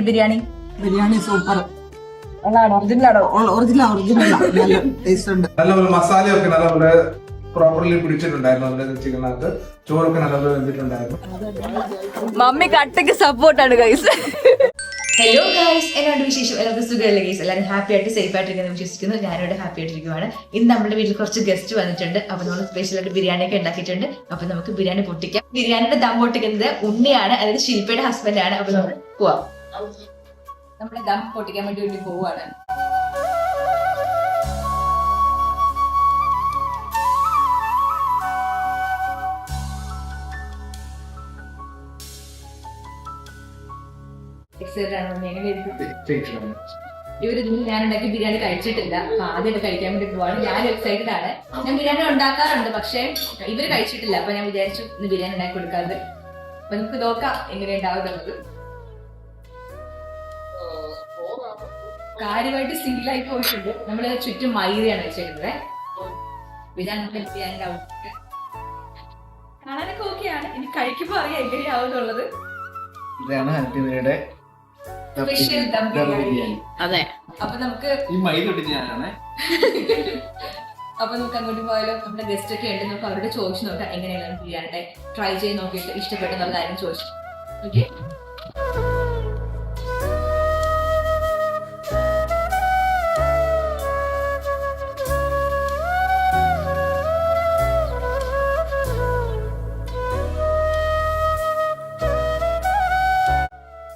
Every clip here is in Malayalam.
ബിരിയാണി ബിരിയാണി സൂപ്പർ. ഒറിജിനൽ നല്ല ടേസ്റ്റ് ഉണ്ട്. നല്ലപോലെ മസാലയൊക്കെ നല്ലപോലെ പ്രോപ്പർലി പിടിച്ചിട്ടുണ്ടായിരുന്നു. അതിന്റെ ചിക്കനകത്ത് ചോറൊക്കെ നല്ലപോലെ വെന്തിട്ടുണ്ടായിരുന്നു. മമ്മി കട്ടയ്ക്ക് സപ്പോർട്ടാണ് ഗൈസ്. ഹലോ ഗൈസ്, എന്നോട് വിശേഷം എല്ലാവർക്കും സുഖമല്ലേ ഗൈസ്? എല്ലാവരും ഹാപ്പി ആയിട്ട് സേഫ് ആയിട്ടിരിക്കുന്നു വിശ്വസിക്കുന്നു. ഞാനിവിടെ ഹാപ്പി ആയിട്ടിരിക്കുവാണ്. ഇന്ന് നമ്മുടെ വീട്ടിൽ കുറച്ച് ഗസ്റ്റ് വന്നിട്ടുണ്ട്. അപ്പൊ നമ്മൾ സ്പെഷ്യലായിട്ട് ബിരിയാണി ഒക്കെ ഉണ്ടാക്കിയിട്ടുണ്ട്. അപ്പൊ നമുക്ക് ബിരിയാണി പൊട്ടിക്കാം. ബിരിയാണിയുടെ ദം പൊട്ടിക്കുന്നത് ഉണ്ണിയാണ്, അതായത് ശില്പയുടെ ഹസ്ബൻഡ് ആണ്. അപ്പൊ നമ്മൾ പോവാം. നമ്മുടെ ദം പൊട്ടിക്കാൻ വേണ്ടി പോവാണ്. ഇവരിതൊന്നും ഞാൻ ഉണ്ടാക്കി ബിരിയാണി കഴിച്ചിട്ടില്ല. അപ്പൊ ആദ്യമായിട്ട് കഴിക്കാൻ വേണ്ടി പോവാണ്. ഞാൻ എക്സൈറ്റഡ് ആണ്. ഞാൻ ബിരിയാണി ഉണ്ടാക്കാറുണ്ട്, പക്ഷെ ഇവര് കഴിച്ചിട്ടില്ല. അപ്പൊ ഞാൻ വിചാരിച്ചു ഇന്ന് ബിരിയാണി ഉണ്ടാക്കി കൊടുക്കാറ്. അപ്പൊ നമുക്ക് നോക്കാം എങ്ങനെ ഉണ്ടാവുന്നത്. കാര്യമായിട്ട് സിംഗിളായി പോയിട്ടുണ്ട്. നമ്മള് ചുറ്റും മൈദയാണ് വെച്ചിരുന്നത്. ഇതാണ് നമ്മുടെ ബിരിയാണിയുടെ ഔട്ട്ഫിറ്റ്. കാണാനൊക്കെ ഓക്കെയാണ്. ഇനി കഴിക്കുമ്പോ അറിയാം എങ്ങനെയാവുന്നുള്ളത്. ഇതാണ് ഹൽപ്പിയുടെ സ്പെഷ്യൽ ദം ബിരിയാണി. അതെ, അപ്പൊ നമുക്ക് ഈ മൈദ ഇട്ടിട്ട് ഞാനാണ്. അപ്പൊ നമുക്ക് അങ്ങോട്ട് പോയാലോ. നമ്മുടെ ഗസ്റ്റ് ഒക്കെ ഉണ്ട്, നമുക്ക് അവരുടെ ചോദിച്ചു നോക്കാം എങ്ങനെയാണ് ബിരിയാണി ട്രൈ ചെയ്ത് നോക്കിയിട്ട് ഇഷ്ടപ്പെട്ടെന്നുള്ള കാര്യം ചോദിച്ചു. ഓക്കെ,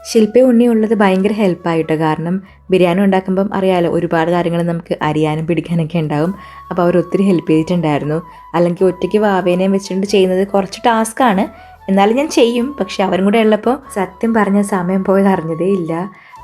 ശില്പ ഉണ്ണി ഉള്ളത് ഭയങ്കര ഹെൽപ്പായിട്ടോ. കാരണം ബിരിയാണി ഉണ്ടാക്കുമ്പം അറിയാലോ, ഒരുപാട് കാര്യങ്ങൾ നമുക്ക് അരിയാനും പിടിക്കാനൊക്കെ ഉണ്ടാവും. അപ്പോൾ അവർ ഒത്തിരി ഹെൽപ്പ് ചെയ്തിട്ടുണ്ടായിരുന്നു. അല്ലെങ്കിൽ ഒറ്റയ്ക്ക് വാവേനയും വെച്ചിട്ട് ചെയ്യുന്നത് കുറച്ച് ടാസ്ക്കാണ്. എന്നാലും ഞാൻ ചെയ്യും. പക്ഷെ അവരും കൂടെ ഉള്ളപ്പോൾ സത്യം പറഞ്ഞ സമയം പോയത് അറിഞ്ഞതേ ഇല്ല.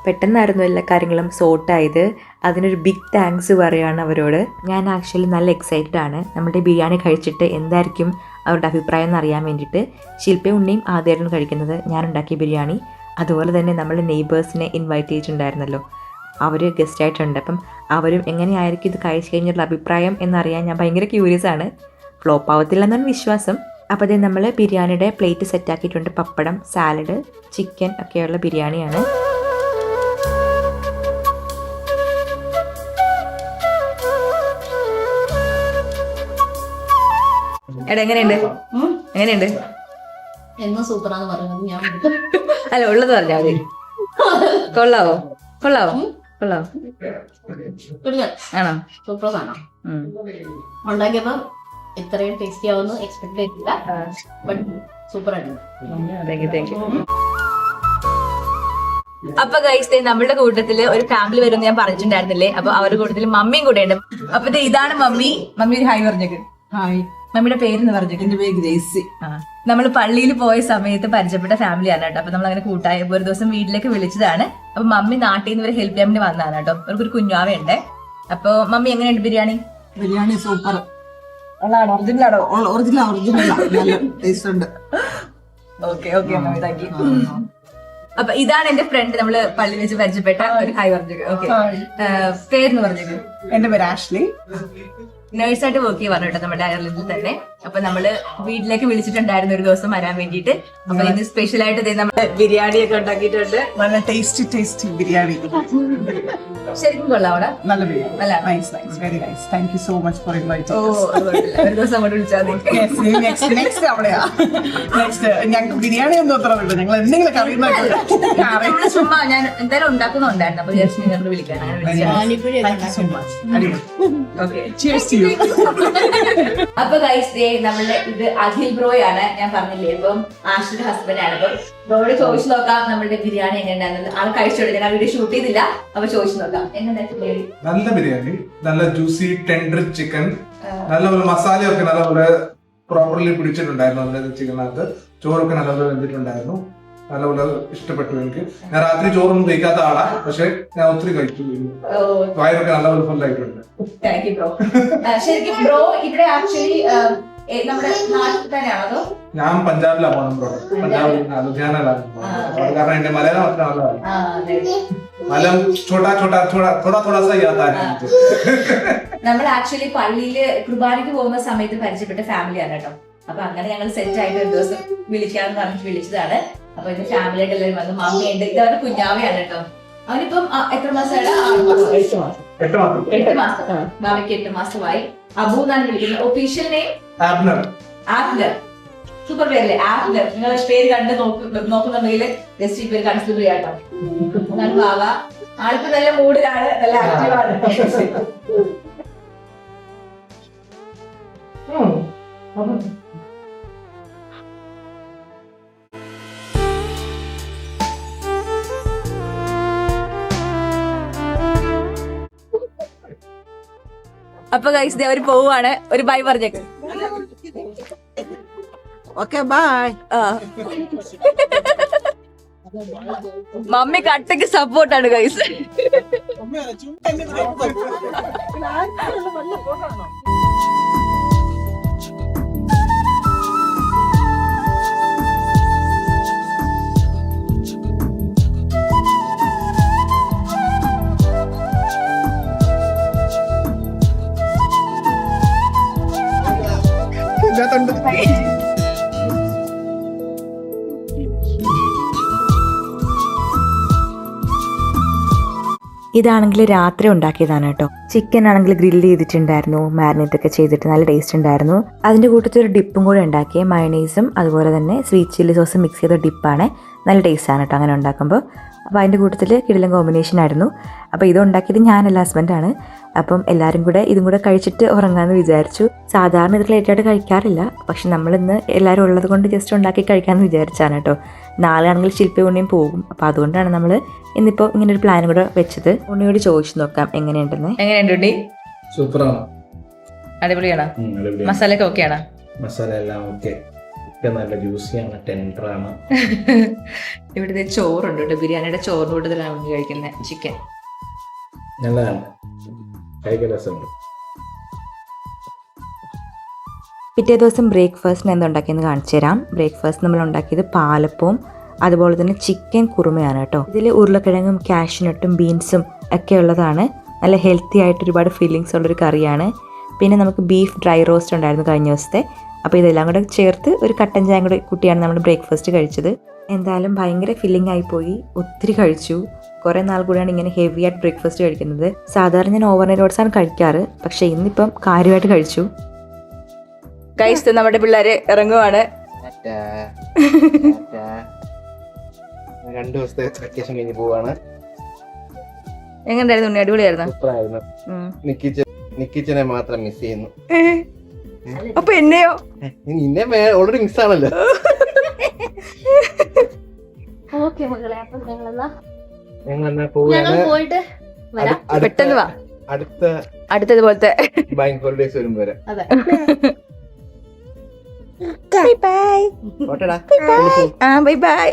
പെട്ടെന്നായിരുന്നു എല്ലാ കാര്യങ്ങളും സോർട്ടായത്. അതിനൊരു ബിഗ് താങ്ക്സ് പറയുകയാണ് അവരോട്. ഞാൻ ആക്ച്വലി നല്ല എക്സൈറ്റഡ് ആണ് നമ്മുടെ ബിരിയാണി കഴിച്ചിട്ട് എന്തായിരിക്കും അവരുടെ അഭിപ്രായം എന്നറിയാൻ വേണ്ടിയിട്ട്. ശില്പ ഉണ്ണിയും ആദ്യമായിട്ടാണ് കഴിക്കുന്നത് ഞാൻ ഉണ്ടാക്കിയ ബിരിയാണി. അതുപോലെ തന്നെ നമ്മൾ നെയ്ബേഴ്സിനെ ഇൻവൈറ്റ് ചെയ്തിട്ടുണ്ടായിരുന്നല്ലോ, അവർ ഗസ്റ്റായിട്ടുണ്ട്. അപ്പം അവരും എങ്ങനെയായിരിക്കും ഇത് കഴിച്ച് കഴിഞ്ഞുള്ള അഭിപ്രായം എന്നറിയാൻ ഞാൻ ഭയങ്കര ക്യൂരിയസ് ആണ്. ഫ്ലോപ്പ് ആവത്തില്ലെന്നാണ് വിശ്വാസം. അപ്പോൾ അതേ നമ്മൾ ബിരിയാണിയുടെ പ്ലേറ്റ് സെറ്റാക്കിയിട്ടുണ്ട്. പപ്പടം, സാലഡ്, ചിക്കൻ ഒക്കെയുള്ള ബിരിയാണിയാണ്. എടാ എങ്ങനെയുണ്ട്? എങ്ങനെയുണ്ട്? എന്നും സൂപ്പറാന്ന് പറയുന്നത് ഞാൻ അല്ല, ഉള്ളത് പറഞ്ഞാൽ മതി. കൊള്ളാവോ? കൊള്ളാവോ? കൊള്ളാവോ? ആണോ? സൂപ്പർ കാണാം. ഉണ്ടാക്കിയപ്പോ ഇത്രയും ടേസ്റ്റി ആവുന്നു എക്സ്പെക്ട് ചെയ്തില്ല. ബട്ട് സൂപ്പർ ആയിരുന്നു. Thank you. അപ്പൊ ഗൈസ്, നമ്മളുടെ കൂട്ടത്തില് ഒരു ഫാമിലി വരും ഞാൻ പറഞ്ഞിട്ടുണ്ടായിരുന്നില്ലേ? അപ്പൊ അവരുടെ കൂട്ടത്തില് മമ്മിയും കൂടെ ഉണ്ട്. അപ്പൊ ഇതാണ് മമ്മി. മമ്മി ഒരു ഹായ് പറഞ്ഞേക്ക്. ഹായ്, മമ്മിയുടെ പേരെന്ന് പറഞ്ഞു. എന്റെ പേര് ഗ്രേസി. നമ്മൾ പള്ളിയിൽ പോയ സമയത്ത് പരിചയപ്പെട്ട ഫാമിലിയാണ് കേട്ടോ. അപ്പൊ നമ്മൾ അങ്ങനെ കൂട്ടായ ഒരു ദിവസം വീട്ടിലേക്ക് വിളിച്ചതാണ്. അപ്പൊ മമ്മി നാട്ടിൽ നിന്ന് ഇവരെ ഹെൽപ്പ് ചെയ്യാൻ വേണ്ടി വന്നതാണ് കേട്ടോ. അവർക്കൊരു കുഞ്ഞാവയുണ്ട്. അപ്പൊ മമ്മി എങ്ങനെയുണ്ട് ബിരിയാണി? ബിരിയാണി സൂപ്പർ. ഒറിജിനൽ നല്ല ടേസ്റ്റ് ഉണ്ട്. Okay okay mummy, thank you. അപ്പൊ ഇതാണ് എന്റെ ഫ്രണ്ട്, നമ്മള് പള്ളി വെച്ച് പരിചയപ്പെട്ട ഒരു ഹായ് പറഞ്ഞു. ഓക്കെ, പേരെന്ന് പറഞ്ഞു. എന്റെ പേര് ആഷ്ലി. നേഴ്സായിട്ട് വർക്ക് ചെയ്യുവാണ് കേട്ടോ നമ്മുടെ അയർലൻഡിൽ തന്നെ. അപ്പൊ നമ്മള് വീട്ടിലേക്ക് വിളിച്ചിട്ടുണ്ടായിരുന്നു ഒരു ദിവസം വരാൻ വേണ്ടിയിട്ട്. അപ്പൊ ഇന്ന് സ്പെഷ്യൽ ആയിട്ട് നമ്മള് ബിരിയാണി ഒക്കെ ഉണ്ടാക്കിയിട്ടുണ്ട്. നല്ല ടേസ്റ്റി ബിരിയാണി. ശരിക്കും കൊള്ളാം അവിടെ. നല്ല biryani. Nice very nice. Thank you so much for inviting. ഒരു ദിവസം അങ്ങോട്ട് വിളിച്ചാൽ മതി. നെക്സ്റ്റ് അവിടെയാ. നെക്സ്റ്റ് ഞങ്ങൾക്ക് ബിരിയാണി ഒന്നും അത്ര ഇല്ല, ഞങ്ങൾ എന്തെങ്കിലും കറി ചുമ്മാ ഞാൻ എന്തായാലും ഉണ്ടാക്കുന്നുണ്ടായിരുന്നു. അപ്പൊ ജസ്റ്റ് നിങ്ങൾ വിളിക്കാൻ അപ്പൊ ഗൈസ്, നമ്മളുടെ ഇത് അഖിൽ ബ്രോയ് ആണ്. ഞാൻ പറഞ്ഞില്ലേ, ഇപ്പം ആഷിന്റെ ഹസ്ബൻഡ് ആണ്. അപ്പൊ ബ്രോയോട് ചോദിച്ചു നോക്കാം നമ്മളുടെ ബിരിയാണി എങ്ങനെയുണ്ടായിരുന്നു. ആൾ കഴിച്ചോളൂ. ഞാൻ ആ വീഡിയോ ഷൂട്ട് ചെയ്തില്ല. അപ്പൊ ചോദിച്ചു നോക്കാം എങ്ങനെയുണ്ടായിരുന്നു. നല്ല ബിരിയാണി, നല്ല ജ്യൂസി ടെൻഡർ ചിക്കൻ, നല്ലപോലെ മസാലയൊക്കെ നല്ലപോലെ പ്രോപ്പർലി പിടിച്ചിട്ടുണ്ടായിരുന്നു. അതിന്റെ ചിക്കനകത്ത് ചോറൊക്കെ നല്ലപോലെ വെന്തിട്ടുണ്ടായിരുന്നു. നല്ലപോലെ ഇഷ്ടപ്പെട്ടു എനിക്ക്. ഞാൻ രാത്രി ചോറൊന്നും കഴിക്കാത്ത ആളാ, പക്ഷെ ഞാൻ ഒത്തിരി കഴിച്ചു. വയറൊക്കെ നല്ലപോലെ ഫുള്ളായിട്ടുണ്ട്. Thank you bro. ശരിക്കും ബ്രോ ഇവിടെ ആക്ച്വലി നമ്മുടെ നാട്ടിൽ തന്നെയാണോ അതോ? ഞാൻ പഞ്ചാബിലാണ് പോകുന്നത്. പഞ്ചാബിൽ ലുധിയാനയിലാണ്. കാരണം എന്റെ മലയാളം അത്ര നല്ലതാണ്. മലയാളം ചോട്ടാ ചോട്ടാ ചോടാ തോടാ തോടാ സാ യാദ് ആ. നമ്മൾ ആക്ച്വലി പള്ളിയില് കുർബാനയ്ക്ക് പോകുന്ന സമയത്ത് പരിചയപ്പെട്ട ഫാമിലിയാണ് കേട്ടോ. അപ്പൊ അങ്ങനെ ഞങ്ങൾ സെറ്റ് ആയിട്ട് ഒരു ദിവസം വിളിക്കാന്ന് പറഞ്ഞിട്ട് വിളിച്ചതാണ്. അപ്പൊ ഇന്ന് ഫാമിലി ആയിട്ട് എല്ലാവരും വന്നു. മമ്മിയുണ്ട്, ഇത് അവരുടെ കുഞ്ഞാവയാണ് കേട്ടോ. അവനിപ്പം എത്ര മാസമാണ്? 8 മാസം. മാമിക്ക് 8 മാസമായി. അബു എന്നാണ് വിളിക്കുന്നത്. Official name ആപ്ലർ. സൂപ്പർ പേരല്ലേ ആപ്ലർ. നിങ്ങൾ പേര് കണ്ട് നോക്കുന്നുണ്ടെങ്കിൽ ജസ്റ്റ് ഈ പേര് കൺസിഡർ ചെയ്യാട്ടോ. എന്നാണ് ബാവ. ആളിപ്പോ നല്ല മൂഡിലാണ്, നല്ല ആക്റ്റീവാണ്. അപ്പൊ ഗൈസ് അവര് പോവാണ്. ഒരു ബൈ പറഞ്ഞേക്ക്. Okay bye. മമ്മി കട്ടക്ക് സപ്പോർട്ടാണ് ഗൈസ്. ഇതാണെങ്കിൽ രാത്രി ഉണ്ടാക്കിയതാണ് കേട്ടോ. ചിക്കൻ ആണെങ്കിൽ ഗ്രില്ല് ചെയ്തിട്ടുണ്ടായിരുന്നു, മാരിനേറ്റ് ഒക്കെ ചെയ്തിട്ട് നല്ല ടേസ്റ്റ് ഉണ്ടായിരുന്നു. അതിൻ്റെ കൂട്ടത്തിൽ ഒരു ഡിപ്പും കൂടെ ഉണ്ടാക്കിയ മയണൈസും അതുപോലെ തന്നെ സ്വീറ്റ് ചില്ലി സോസും മിക്സ് ചെയ്ത ഡിപ്പാണ്. നല്ല ടേസ്റ്റാണ് കേട്ടോ അങ്ങനെ ഉണ്ടാക്കുമ്പോൾ. അപ്പോൾ അതിൻ്റെ കൂട്ടത്തിൽ കിടിലൻ കോമ്പിനേഷൻ ആയിരുന്നു. അപ്പോൾ ഇത് ഉണ്ടാക്കിയത് ഞാനല്ല, ഹസ്ബൻഡാണ്. അപ്പം എല്ലാവരും കൂടെ ഇതും കൂടെ കഴിച്ചിട്ട് ഉറങ്ങാമെന്ന് വിചാരിച്ചു. സാധാരണ ഇത് ലേറ്റായിട്ട് കഴിക്കാറില്ല, പക്ഷെ നമ്മളിന്ന് എല്ലാവരും ഉള്ളത് കൊണ്ട് ജസ്റ്റ് ഉണ്ടാക്കി കഴിക്കാമെന്ന് വിചാരിച്ചാണ് കേട്ടോ. നാളെ ആണെങ്കിൽ ശില്പി ഉണ്ണിയും പോകും. അപ്പോൾ അതുകൊണ്ടാണ് നമ്മൾ ഇന്നിപ്പോൾ ഇങ്ങനെ ഒരു പ്ലാൻ കൂടെ വെച്ചത്. ഉണ്ണിയോട് ചോദിച്ചു നോക്കാം എങ്ങനെയുണ്ടെന്ന്. എങ്ങനെയുണ്ട് ഉണ്ണി? സൂപ്പറാണ്, അടിപൊളിയാണോ? മസാല ഒക്കെ ഓക്കെയാണോ? മസാല എല്ലാം ഓക്കെ, നല്ല ജ്യൂസിയാണ്, ടെൻഡറാണ്. ഇവിടുത്തെ ചോറുണ്ട് കേട്ടോ, ബിരിയാണിയുടെ ചോറിന് കൂടുതലാണ് കഴിക്കുന്നത്. ചിക്കൻ നല്ലതാണ്, കഴിക്കാൻ രസമുണ്ട്. പിറ്റേ ദിവസം ബ്രേക്ക്ഫാസ്റ്റിന് എന്തുണ്ടാക്കിയെന്ന് കാണിച്ചു തരാം. ബ്രേക്ക്ഫാസ്റ്റ് നമ്മൾ ഉണ്ടാക്കിയത് പാലപ്പവും അതുപോലെ തന്നെ ചിക്കൻ കുറുമയാണ് കേട്ടോ. ഇതിൽ ഉരുളക്കിഴങ്ങും കാഷ്യൂനട്ടും ബീൻസും ഒക്കെ ഉള്ളതാണ്. നല്ല ഹെൽത്തി ആയിട്ട് ഒരുപാട് ഫീലിങ്സ് ഉള്ളൊരു കറിയാണ്. പിന്നെ നമുക്ക് ബീഫ് ഡ്രൈ റോസ്റ്റ് ഉണ്ടായിരുന്നു കഴിഞ്ഞ ദിവസത്തെ. അപ്പോൾ ഇതെല്ലാം കൂടെ ചേർത്ത് ഒരു കട്ടൻ ചായ കൂടെ കൂട്ടിയാണ് നമ്മൾ ബ്രേക്ക്ഫാസ്റ്റ് കഴിച്ചത്. എന്തായാലും ഭയങ്കര ഫില്ലിംഗ് ആയിപ്പോയി, ഒത്തിരി കഴിച്ചു. കുറേ നാൾ കൂടിയാണ് ഇങ്ങനെ ഹെവി ആയിട്ട് ബ്രേക്ക്ഫാസ്റ്റ് കഴിക്കുന്നത്. സാധാരണ ഞാൻ ഓവർനൈറ്റ് ഓട്സാണ് കഴിക്കാറ്, പക്ഷേ ഇന്നിപ്പം കാര്യമായിട്ട് കഴിച്ചു. ഗൈസ് നമ്മുടെ പിള്ളേര് ഇറങ്ങുവാണ്. 2 ദിവസത്തെ വെക്കേഷൻ കഴിഞ്ഞ് പോവാണ്. എങ്ങനെയായിരുന്നു ഉണ്ണി? അടിപൊളിയായിരുന്നു. സൂപ്പറായിരുന്നു. നിക്കിച്ചനെ മാത്രം മിസ് ചെയ്യുന്നു. അപ്പൊ എന്നെയോ? നിന്നെ ഓൾറെഡി മിസ് ആണല്ലോ. ഓക്കെ മകളെ, അപ്പൊ ഞങ്ങൾ പോയിട്ട് പെട്ടെന്ന് വാ. അടുത്തതുപോലത്തെ ബാങ്ക് ഹോളിഡേസ് വരുമ്പോ വരെ. അതെ. Bye bye. Bye bye.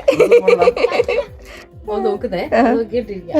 നോക്കുന്നേ നോക്കിയിട്ടിരിക്കാം.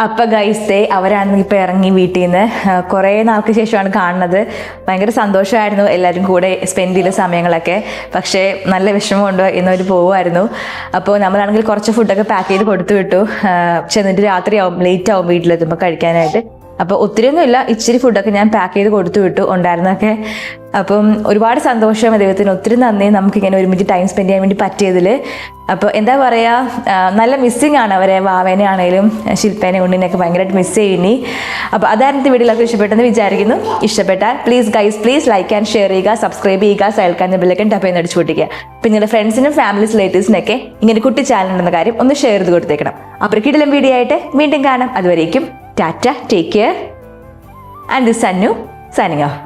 അപ്പം ഗൈസേ അവരാണെങ്കിൽ ഇപ്പോൾ ഇറങ്ങി വീട്ടിൽ നിന്ന്. കുറേ നാൾക്ക് ശേഷമാണ് കാണുന്നത്. ഭയങ്കര സന്തോഷമായിരുന്നു എല്ലാവരും കൂടെ സ്പെൻഡ് ചെയ്ത സമയങ്ങളൊക്കെ. പക്ഷേ നല്ല വിഷമമുണ്ട്, ഇന്നവർ പോകുമായിരുന്നു. അപ്പോൾ നമ്മളാണെങ്കിൽ കുറച്ച് ഫുഡൊക്കെ പാക്ക് ചെയ്ത് കൊടുത്തു വിട്ടു. ചെന്നിട്ട് രാത്രിയാവും, ലേറ്റ് ആവും വീട്ടിലെത്തുമ്പോൾ കഴിക്കാനായിട്ട്. അപ്പോൾ ഒത്തിരിയൊന്നുമില്ല, ഇച്ചിരി ഫുഡൊക്കെ ഞാൻ പാക്ക് ചെയ്ത് കൊടുത്തു വിട്ടു ഉണ്ടായിരുന്നൊക്കെ. അപ്പം ഒരുപാട് സന്തോഷം, ദൈവത്തിന് ഒത്തിരി നന്ദി നമുക്കിങ്ങനെ ഒരുമിച്ച് ടൈം സ്പെൻഡ് ചെയ്യാൻ വേണ്ടി പറ്റിയതിൽ. അപ്പോൾ എന്താ പറയുക, നല്ല മിസ്സിങ് ആണ് അവരെ, വാവേനെ ആണെങ്കിലും ശില്പേനെ ഉണ്ണിനെയൊക്കെ ഭയങ്കരമായിട്ട് മിസ് ചെയ്യുന്നു. അപ്പോൾ അതായിരുന്നു വീഡിയോയിലൊക്കെ ഇഷ്ടപ്പെട്ടെന്ന് വിചാരിക്കുന്നു. ഇഷ്ടപ്പെട്ടാൽ പ്ലീസ് ലൈക്ക് ആൻഡ് ഷെയർ ചെയ്യുക, സബ്സ്ക്രൈബ് ചെയ്യുക, സൈൽക്കാൻ ബെല്ലൈക്കൺ ടപ്പ് ചെയ്ത് അടിച്ചു പൊട്ടിക്കുക. പിന്നെ നിങ്ങളുടെ ഫ്രണ്ട്സിനും ഫാമിലീസ് റിലേറ്റീവ്സിനൊക്കെ ഇങ്ങനെ കുട്ടി ചാനൽ ഉണ്ടെന്ന കാര്യം ഒന്ന് ഷെയർ ചെയ്ത് കൊടുത്തേക്കണം. അപ്പോൾ കിടിലം വീഡിയോ ആയിട്ട് വീണ്ടും കാണാം. അതുവരേക്കും tata, take care, and this Sannu signing of.